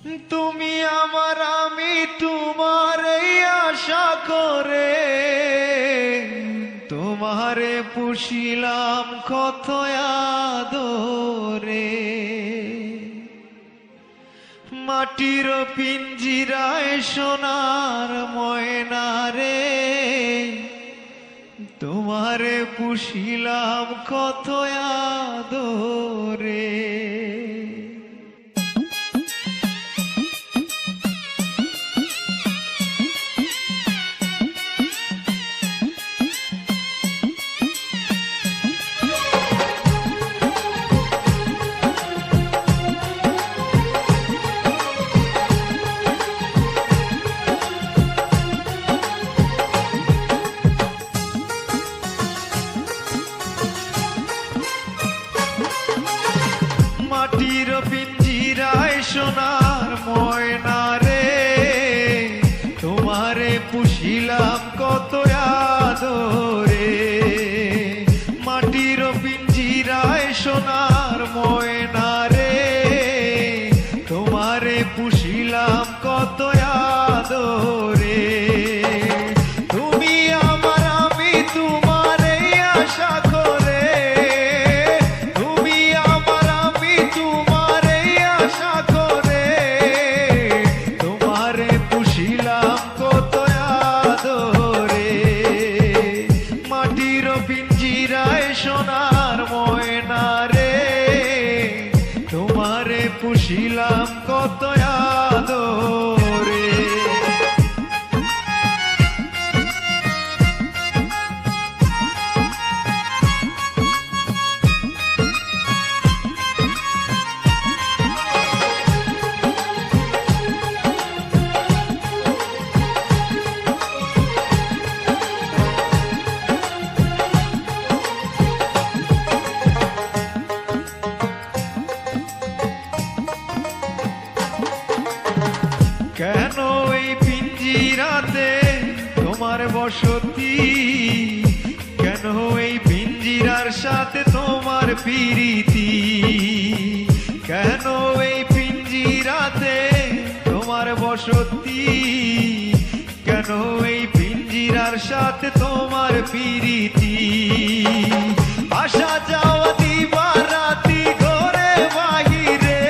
তুমি আমার আমি তোমার এই আশা করে তোমারে পুষিলাম কত আদরে। মাটির পিঞ্জিরায় সোনার ময়না রে তোমারে পুষিলাম কত আদরে। মাটির পিঞ্জিরায় সোনার ময়না রে তোমারে পুষিলাম কত আদরে। মাটির পিঞ্জিরায় সোনার ময়না রে তোমারে পুষিলাম কত আদরে। তুমি আমার আমি তোমার এই আশা করে সোনার ময়না রে তোমারে পুষিলাম কত আদরে। কেন এই পিঞ্জিরাতে তোমার বসতি, কেন এই পিঞ্জিরার সাথে তোমার প্রীতি, কেন এই পিঞ্জিরাতে তোমার বসতি, কেন এই পিঞ্জিরার সাথে তোমার প্রীতি। আসা যাওয়া দিবা রাতি ঘরে বাহিরে,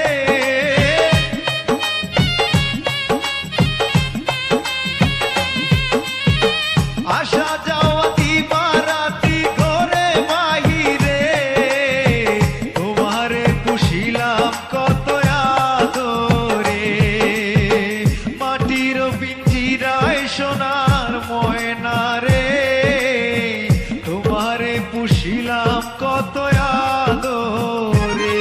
আসা যাওয়া দিবা রাতি ঘরে বাহিরে তোমারে পুষিলাম কত আদরে। মাটির পিঞ্জিরায় সোনার ময়না রে তোমারে পুষিলাম কত আদরে।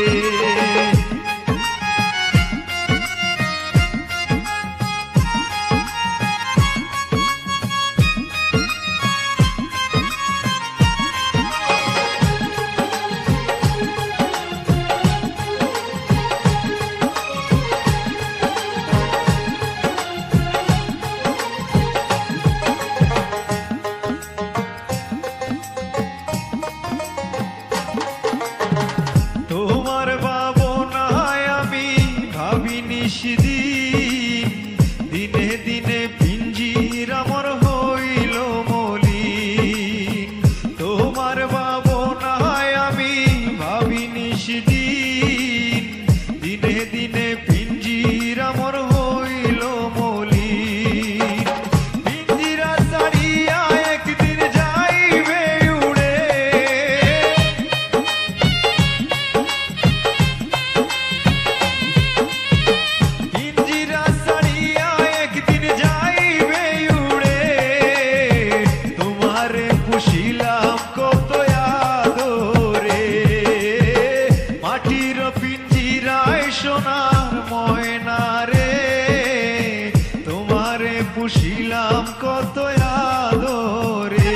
তোমার ভাবনায় আমি ভাবি নিশিদিন, দিনে দিনে পিঞ্জির আমার হইল মলিন। তোমার ভাবনায় আমি ভাবি নিশিদিন, দিনে দিনে পিঞ্জির আমার হইল মলিন। পিঞ্জিরা ছাড়িয়া একদিন যাইবে উড়ে, পুষিলাম কত আদরে। মাটির পিঞ্জিরায় সোনার ময়না রে তোমারে পুষিলাম কত আদরে।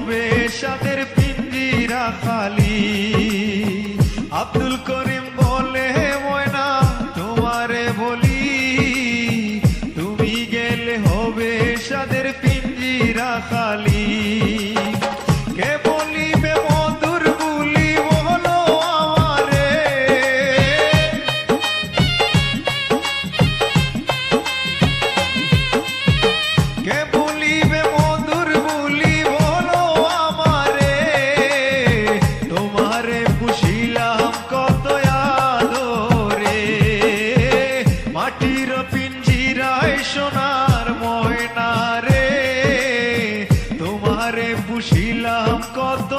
হবে সাদের পিঞ্জিরা খালি। আব্দুল করিম বলে ময়না তোমারে বলি, তুমি গেলে হবে সাদের পিঞ্জিরা খালি। কে বলিবে মধুর বুলি বলো আমারে, কে বলিবে মধুর বুলি বলো আমারে। তোমারে পুষিলাম কত আদরে, মাটির পিঞ্জিরায় সোনার ময়না রে। তোমারে পুষিলাম কত